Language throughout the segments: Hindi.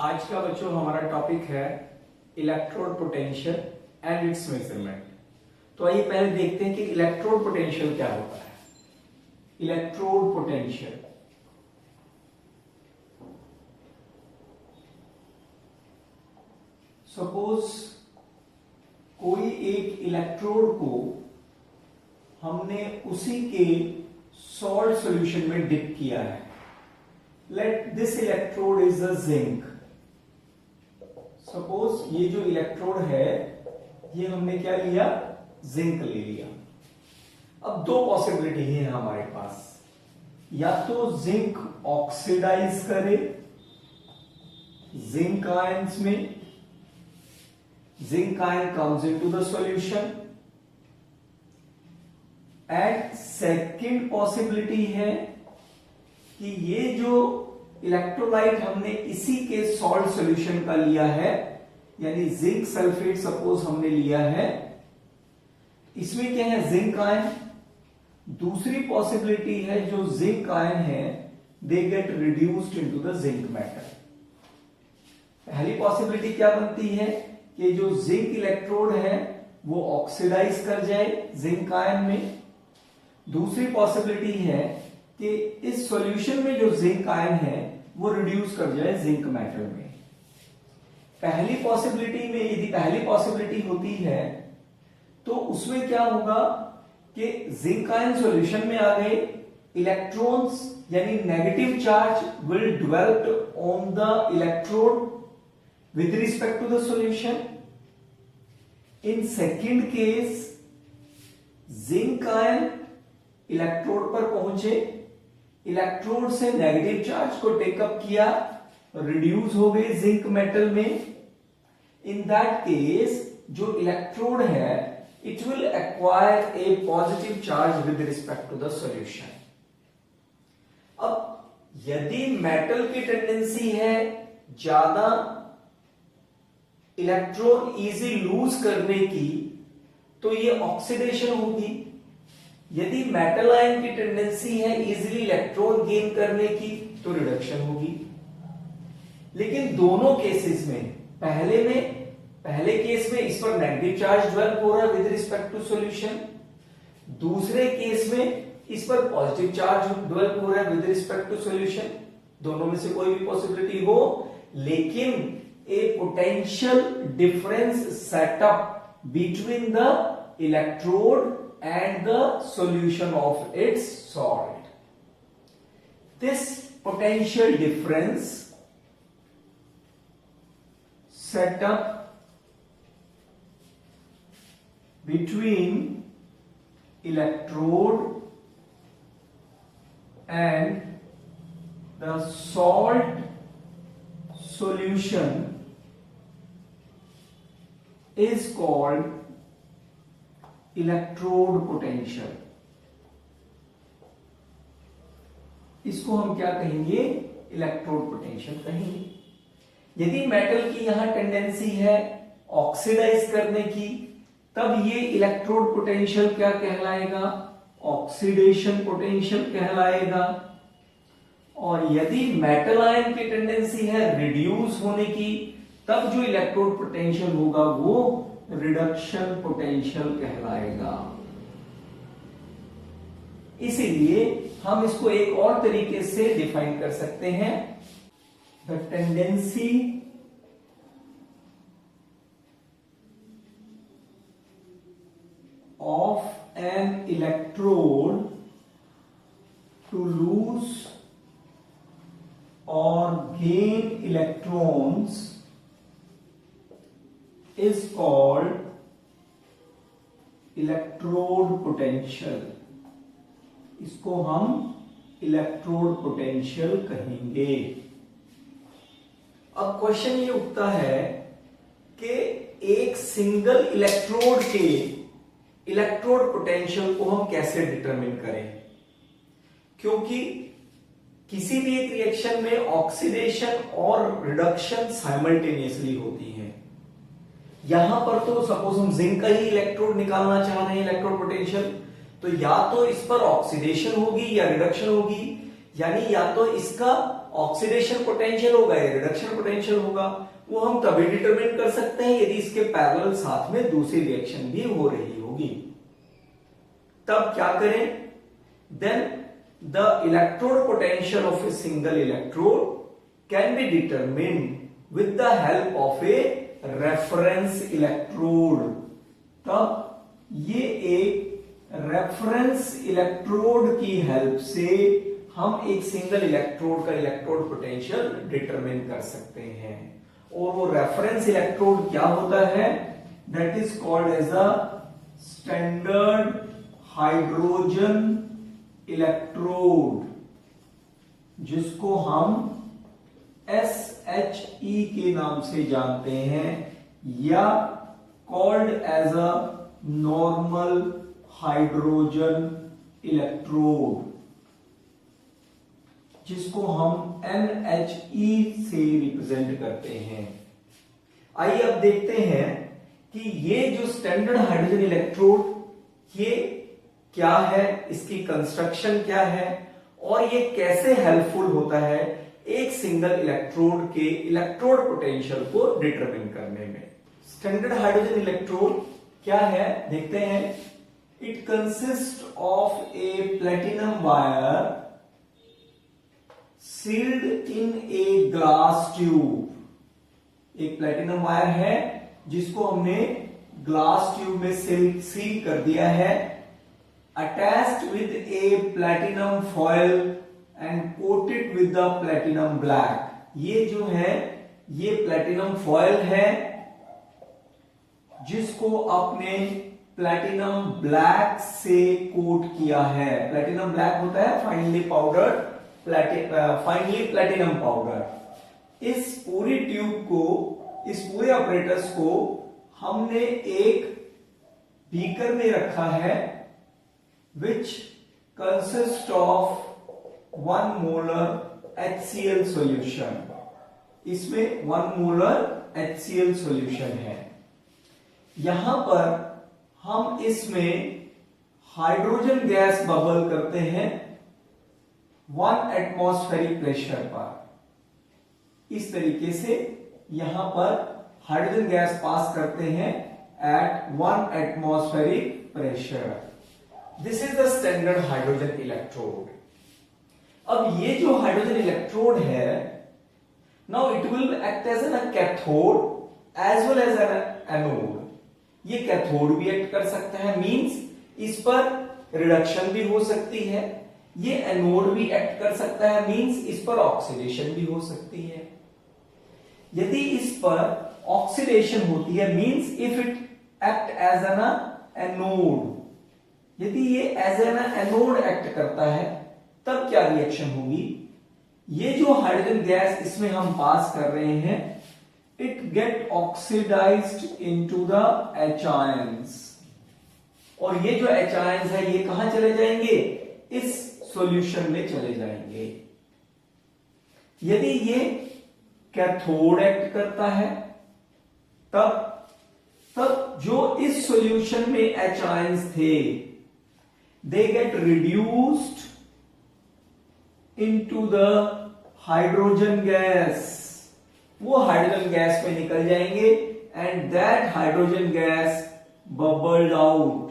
आज का बच्चों हमारा टॉपिक है electrode potential and it's measurement. तो आइए पहले देखते हैं कि इलेक्ट्रोड पोटेंशियल क्या होता है। इलेक्ट्रोड पोटेंशियल सपोज कोई एक इलेक्ट्रोड को हमने उसी के सॉल्ट सॉल्यूशन में डिप किया है। Let this electrode is a zinc. Suppose ये जो इलेक्ट्रोड है ये हमने क्या लिया, जिंक ले लिया। अब दो पॉसिबिलिटी है हमारे पास, या तो जिंक ऑक्सीडाइज करे जिंक आयंस में, zinc ion comes into the solution, and second possibility है कि ये जो इलेक्ट्रोलाइट हमने इसी के सॉल्ट सॉल्यूशन का लिया है, यानी जिंक सल्फेट सपोज हमने लिया है, इसमें क्या है, जिंक आयन। दूसरी पॉसिबिलिटी है जो जिंक आयन है they get reduced into the zinc metal. पहली पॉसिबिलिटी क्या बनती है कि जो जिंक इलेक्ट्रोड है वो ऑक्सीडाइज कर जाए जिंक आयन में। दूसरी पॉसिबिलिटी है कि इस सॉल्यूशन में जो जिंक आयन है वो रिड्यूस कर जाए जिंक मेटल में। पहली पॉसिबिलिटी में यदि पहली पॉसिबिलिटी होती है तो उसमें क्या होगा कि जिंक आयन सॉल्यूशन में आ गए, इलेक्ट्रॉन्स यानी negative charge will develop on the electrode with respect to the solution. In second case zinc ion electrode पर पहुंचे, इलेक्ट्रोड से नेगेटिव चार्ज को टेकअप किया, रिड्यूस हो गए जिंक मेटल में। इन दैट केस जो इलेक्ट्रोड है it will acquire a positive charge with respect to the solution. अब यदि मेटल की टेंडेंसी है ज्यादा इलेक्ट्रॉन इजी लूज करने की तो ये ऑक्सीडेशन होगी। यदि मेटल आयन की टेंडेंसी है इजीली इलेक्ट्रॉन गेन करने की तो रिडक्शन होगी। लेकिन दोनों केसेस में पहले केस में इस पर नेगेटिव चार्ज डेवलप हो रहा है विद रिस्पेक्ट टू सॉल्यूशन, दूसरे केस में इस पर पॉजिटिव चार्ज डेवलप हो रहा है विद रिस्पेक्ट टू सॉल्यूशन। दोनों में से कोई भी पॉसिबिलिटी हो, लेकिन a potential difference setup between the electrode and the solution of its salt. This potential difference set up between electrode and the salt solution is called electrode potential. इसको हम क्या कहेंगे, इलेक्ट्रोड पोटेंशियल कहेंगे। यदि मेटल की यहां टेंडेंसी है ऑक्सीडाइज करने की तब ये इलेक्ट्रोड पोटेंशियल क्या कहलाएगा, ऑक्सीडेशन पोटेंशियल कहलाएगा। और यदि मेटल आयन की टेंडेंसी है रिड्यूस होने की तब जो इलेक्ट्रोड पोटेंशियल होगा वो रिडक्शन पोटेंशियल कहलाएगा। इसीलिए हम इसको एक और तरीके से डिफाइन कर सकते हैं, the tendency of an electrode to lose और gain electrons is called electrode potential। इसको हम इलेक्ट्रोड पोटेंशियल कहेंगे। अब क्वेश्चन ये उठता है कि एक सिंगल इलेक्ट्रोड के इलेक्ट्रोड पोटेंशियल को हम कैसे डिटरमिन करें, क्योंकि किसी भी एक रिएक्शन में ऑक्सीडेशन और रिडक्शन साइमल्टेनियसली होती है। यहां पर तो सपोज हम जिंक का ही इलेक्ट्रोड निकालना चाह रहे हैं इलेक्ट्रोड पोटेंशियल, तो या तो इस पर ऑक्सीडेशन होगी या रिडक्शन होगी, यानी या तो इसका ऑक्सीडेशन पोटेंशियल होगा या रिडक्शन पोटेंशियल होगा, वो हम तभी डिटरमिन कर सकते हैं यदि इसके पैरेलल साथ में दूसरी रिएक्शन भी हो रही होगी। तब क्या करें? Then the electrode potential of a single electrode can be determined with the help of a reference electrode. तब ये एक रेफरेंस इलेक्ट्रोड की हेल्प से हम एक सिंगल इलेक्ट्रोड का इलेक्ट्रोड पोटेंशियल डिटरमिन कर सकते हैं। और वो रेफरेंस इलेक्ट्रोड क्या होता है? That is called as a standard hydrogen electrode, जिसको हम SHE के नाम से जानते हैं, या called as a normal hydrogen electrode, जिसको हम NHE से रिप्रेजेंट करते हैं। आइए अब देखते हैं कि ये जो स्टैंडर्ड हाइड्रोजन इलेक्ट्रोड ये क्या है, इसकी कंस्ट्रक्शन क्या है और ये कैसे हेल्पफुल होता है एक सिंगल इलेक्ट्रोड के इलेक्ट्रोड पोटेंशियल को डिटरमिन करने में। स्टैंडर्ड हाइड्रोजन इलेक्ट्रोड क्या है देखते हैं। It consist of a platinum wire sealed in a glass tube. एक प्लेटिनम वायर है जिसको हमने ग्लास ट्यूब में सील कर दिया है, attached with A platinum foil and coated with the platinum black. ये जो है ये प्लेटिनम फॉयल है जिसको आपने प्लेटिनम ब्लैक से कोट किया है। प्लेटिनम ब्लैक होता है finally powder finally platinum powder. इस पूरी ट्यूब को, इस पूरे ऑपरेटस को हमने एक बीकर में रखा है which consists of 1 molar HCl solution। इसमें 1 molar HCl solution है। यहां पर हम इसमें हाइड्रोजन गैस बबल करते हैं 1 एटमॉस्फेरिक प्रेशर पर। इस तरीके से यहां पर हाइड्रोजन गैस पास करते हैं at 1 atmospheric pressure. This is the standard hydrogen electrode. अब ये जो हाइड्रोजन इलेक्ट्रोड है, now it will act as an cathode as well as an anode. ये कैथोड भी एक्ट कर सकता है, मींस इस पर रिडक्शन भी हो सकती है। ये एनोड भी एक्ट कर सकता है, मींस इस पर ऑक्सीडेशन भी हो सकती है। यदि इस पर ऑक्सीडेशन होती है, means if it act as an anode, यदि ये एज एन एनोड एक्ट करता है तब क्या रिएक्शन होगी? ये जो हाइड्रोजन गैस इसमें हम पास कर रहे हैं, it get oxidised into the H ions, और ये जो H आयंस है ये कहां चले जाएंगे? इस सॉल्यूशन में चले जाएंगे। यदि ये कैथोड एक्ट करता है तब जो इस सॉल्यूशन में H आयंस थे, they get reduced into the hydrogen gas। वो हाइड्रोजन गैस में निकल जाएंगे and that hydrogen gas bubbled out.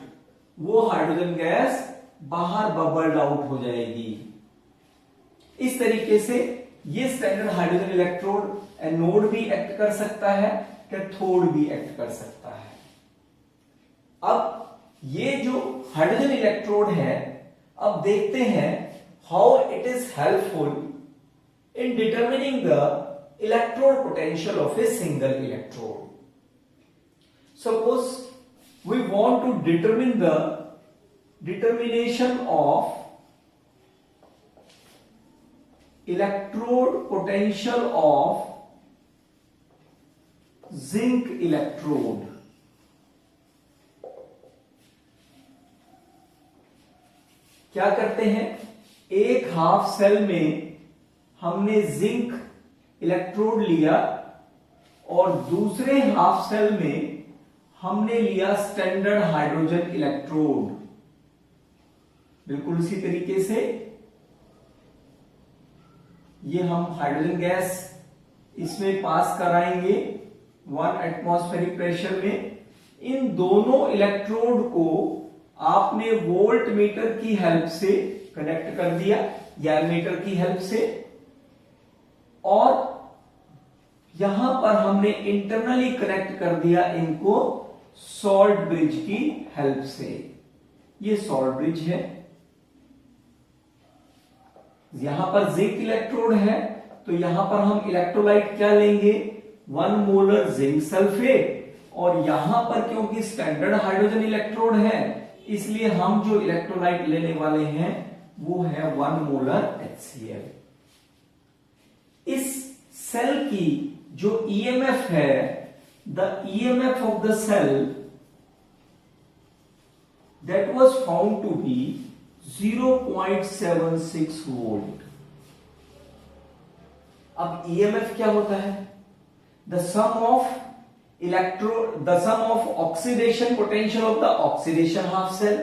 वो हाइड्रोजन गैस बाहर बबल्ड आउट हो जाएगी। इस तरीके से ये स्टैंडर्ड हाइड्रोजन इलेक्ट्रोड एनोड भी एक्ट कर सकता है, कैथोड भी एक्ट कर सकता है। अब ये जो हाइड्रोजन इलेक्ट्रोड है, अब देखते हैं how it is helpful in determining the electrode potential of a single electrode. Suppose we want to determine the determination of electrode potential of zinc electrode। क्या करते हैं? एक हाफ सेल में हमने जिंक इलेक्ट्रोड लिया और दूसरे हाफ सेल में हमने लिया स्टैंडर्ड हाइड्रोजन इलेक्ट्रोड। बिल्कुल इसी तरीके से ये हम हाइड्रोजन गैस इसमें पास कराएंगे 1 एटमॉस्फेरिक प्रेशर में। इन दोनों इलेक्ट्रोड को आपने वोल्ट मीटर की हेल्प से कनेक्ट कर दिया या एमीटर की हेल्प से, और यहां पर हमने इंटरनली कनेक्ट कर दिया इनको सॉल्ट ब्रिज की हेल्प से। ये सॉल्ट ब्रिज है। यहां पर जिंक इलेक्ट्रोड है, तो यहां पर हम इलेक्ट्रोलाइट क्या लेंगे, 1 मोलर जिंक सल्फेट, और यहां पर क्योंकि स्टैंडर्ड हाइड्रोजन इलेक्ट्रोड है इसलिए हम जो इलेक्ट्रोलाइट लेने वाले हैं वो है 1 मोलर HCl। इस सेल की जो EMF है, the EMF of the cell that was found to be 0.76 volt. अब EMF क्या होता है, the sum of oxidation potential of the oxidation half cell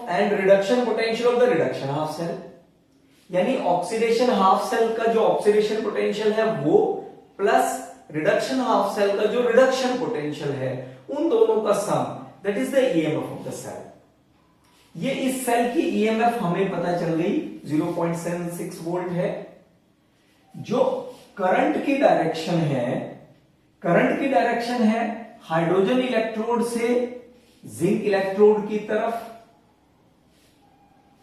and reduction potential of the reduction half cell। यानी ऑक्सीडेशन हाफ सेल का जो ऑक्सीडेशन पोटेंशियल है वो प्लस रिडक्शन हाफ सेल का जो रिडक्शन पोटेंशियल है, उन दोनों का sum, that is the EMF of the cell. ये इस सेल की EMF हमें पता चल गई 0.76 वोल्ट है। जो करंट की डायरेक्शन है हाइड्रोजन इलेक्ट्रोड से जिंक इलेक्ट्रोड की तरफ।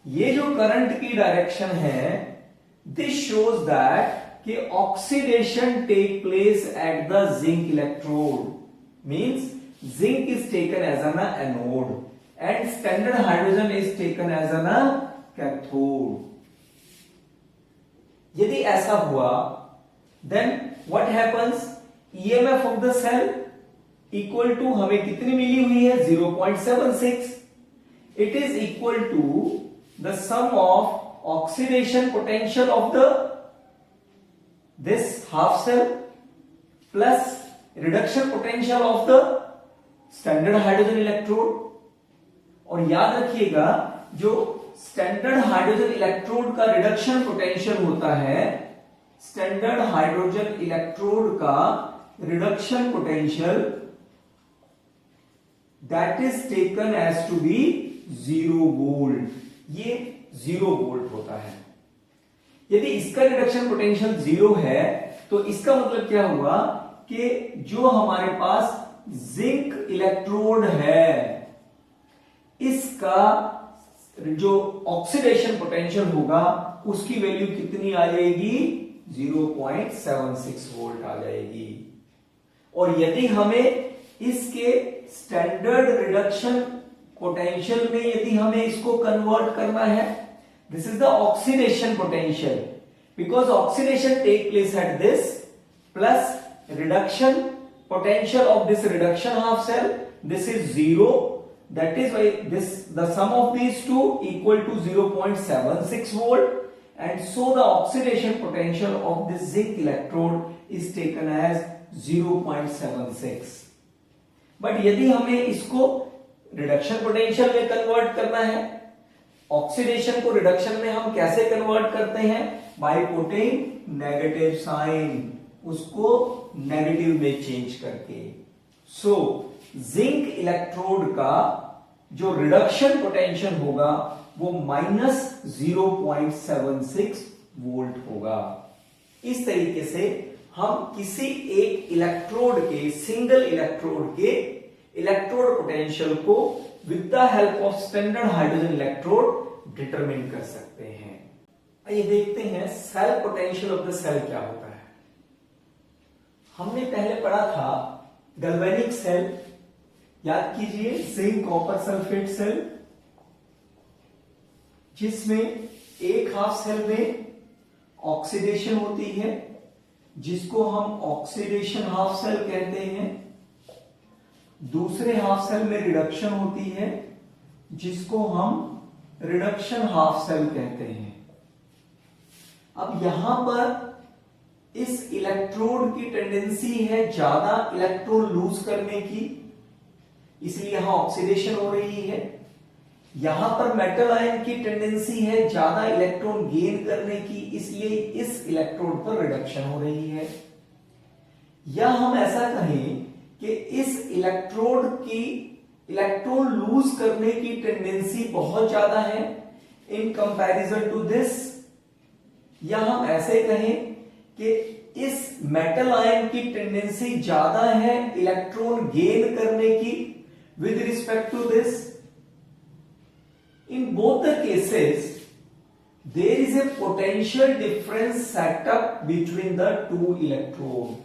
ये जो करंट की डायरेक्शन है, दिस शोज दैट कि oxidation take place at the zinc electrode, means zinc is taken as an anode and standard hydrogen is taken as an cathode. यदि ऐसा हुआ, then what happens, EMF of the cell equal to हमें कितनी मिली हुई है 0.76। It is equal to the sum of oxidation potential of the this half cell plus reduction potential of the standard hydrogen electrode. और याद रखिएगा, जो स्टैंडर्ड हाइड्रोजन इलेक्ट्रोड का रिडक्शन पोटेंशियल होता है, स्टैंडर्ड हाइड्रोजन इलेक्ट्रोड का reduction potential that is taken as to be 0 volt. ये 0 वोल्ट होता है। यदि इसका रिडक्शन पोटेंशियल 0 है तो इसका मतलब क्या हुआ कि जो हमारे पास जिंक इलेक्ट्रोड है इसका जो ऑक्सीडेशन पोटेंशियल होगा उसकी वैल्यू कितनी आ जाएगी, 0.76 वोल्ट आ जाएगी। और यदि हमें इसके स्टैंडर्ड रिडक्शन पोटेंशियल में यदि हमें इसको कन्वर्ट करना है, this is the oxidation potential, because oxidation take place at this plus reduction potential of this reduction half cell, this is 0, that is why the sum of these two equal to 0.76 volt, and so the oxidation potential of this zinc electrode is taken as 0.76। but यदि हमें इसको रिडक्शन पोटेंशियल में कन्वर्ट करना है, ऑक्सीडेशन को रिडक्शन में हम कैसे कन्वर्ट करते हैं, बाय पुटिंग नेगेटिव साइन, उसको नेगेटिव में चेंज करके। सो जिंक इलेक्ट्रोड का जो रिडक्शन पोटेंशियल होगा वो -0.76 वोल्ट होगा। इस तरीके से हम किसी एक इलेक्ट्रोड के, सिंगल इलेक्ट्रोड के इलेक्ट्रोड पोटेंशियल को with the help of standard hydrogen electrode determine कर सकते हैं। आइए देखते हैं cell potential of the cell क्या होता है। हमने पहले पढ़ा था गैल्वेनिक सेल, याद कीजिए, जिंक कॉपर सल्फेट सेल, जिसमें एक हाफ सेल में ऑक्सीडेशन होती है जिसको हम ऑक्सीडेशन हाफ सेल कहते हैं, दूसरे हाफ सेल में रिडक्शन होती है जिसको हम रिडक्शन हाफ सेल कहते हैं। अब यहां पर इस इलेक्ट्रोड की टेंडेंसी है ज्यादा इलेक्ट्रॉन लूज करने की, इसलिए यहां ऑक्सीडेशन हो रही है। यहां पर मेटल आयन की टेंडेंसी है ज्यादा इलेक्ट्रॉन गेन करने की, इसलिए इस इलेक्ट्रोड पर रिडक्शन हो रही है। या हम ऐसा कहें कि इस इलेक्ट्रोड की इलेक्ट्रॉन लूज करने की टेंडेंसी बहुत ज्यादा है इन कंपैरिजन टू दिस। या हम ऐसे कहें कि इस मेटल आयन की टेंडेंसी ज्यादा है इलेक्ट्रॉन गेन करने की with respect to this. In both the cases, there is a potential difference set up between the two electrodes.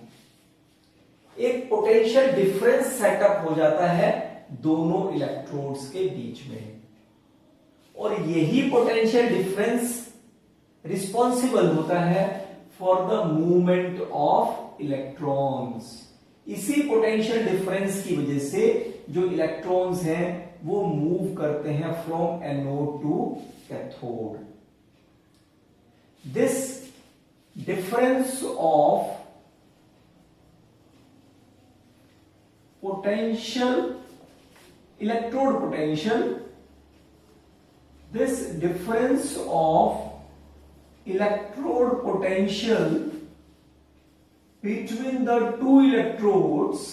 एक पोटेंशियल डिफरेंस सेटअप हो जाता है दोनों इलेक्ट्रोड्स के बीच में, और यही पोटेंशियल डिफरेंस रिस्पॉन्सिबल होता है for the movement of electrons. इसी पोटेंशियल डिफरेंस की वजह से जो इलेक्ट्रॉन्स हैं वो मूव करते हैं from anode to cathode. This difference of potential electrode potential, this difference of electrode potential between the two electrodes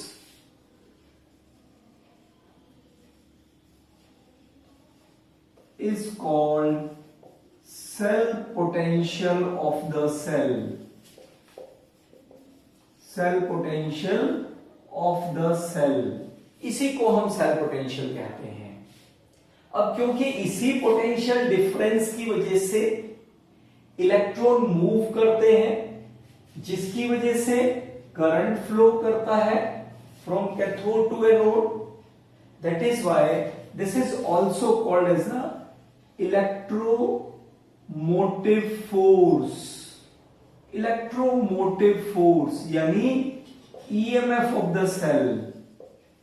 is called cell potential of the cell. Cell potential of the cell, इसी को हम सेल पोटेंशियल कहते हैं। अब क्योंकि इसी पोटेंशियल डिफरेंस की वजह से इलेक्ट्रॉन मूव करते हैं, जिसकी वजह से करंट फ्लो करता है from cathode to anode, that is why this is also called as the electromotive force. Electromotive force यानी EMF of the cell.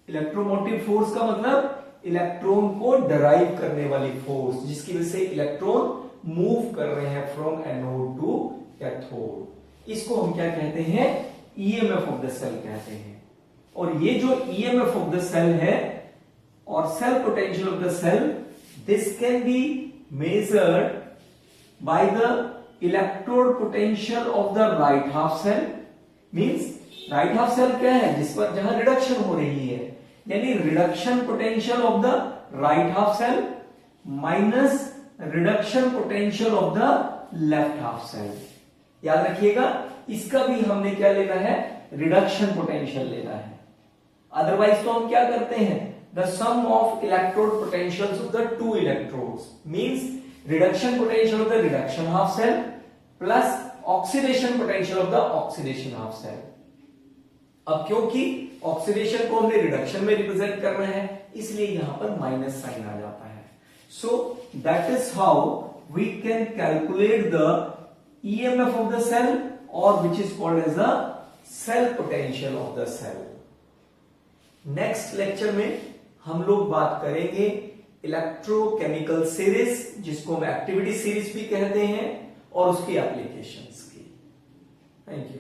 Electromotive force का मतलब इलेक्ट्रॉन को ड्राइव करने वाली फोर्स, जिसकी वजह से इलेक्ट्रॉन मूव कर रहे हैं फ्रॉम एनोड टू कैथोड। इसको हम क्या कहते हैं? EMF ऑफ द सेल कहते हैं। और ये जो EMF ऑफ द सेल है और cell potential of the cell, this can be measured by the electrode potential of the right half cell. Means right half cell क्या है? जिस पर जहां रिडक्शन हो रही है, यानी reduction potential of the right half cell minus reduction potential of the left half cell. याद रखिएगा, इसका भी हमने क्या लेना है? रिडक्शन पोटेंशियल लेना है। अदरवाइज तो हम क्या करते हैं? The sum of electrode potentials of the two electrodes means reduction potential of the reduction half cell plus oxidation potential of the oxidation half cell. अब क्योंकि ऑक्सीडेशन को हमने रिडक्शन में रिप्रेजेंट कर रहे हैं, इसलिए यहां पर माइनस साइन आ जाता है। So that is how we can calculate the EMF of the cell, और which is called as the cell potential of the cell. Next lecture में हम लोग बात करेंगे इलेक्ट्रोकेमिकल सीरीज, जिसको हम एक्टिविटी सीरीज भी कहते हैं, और उसकी एप्लीकेशंस की। Thank you.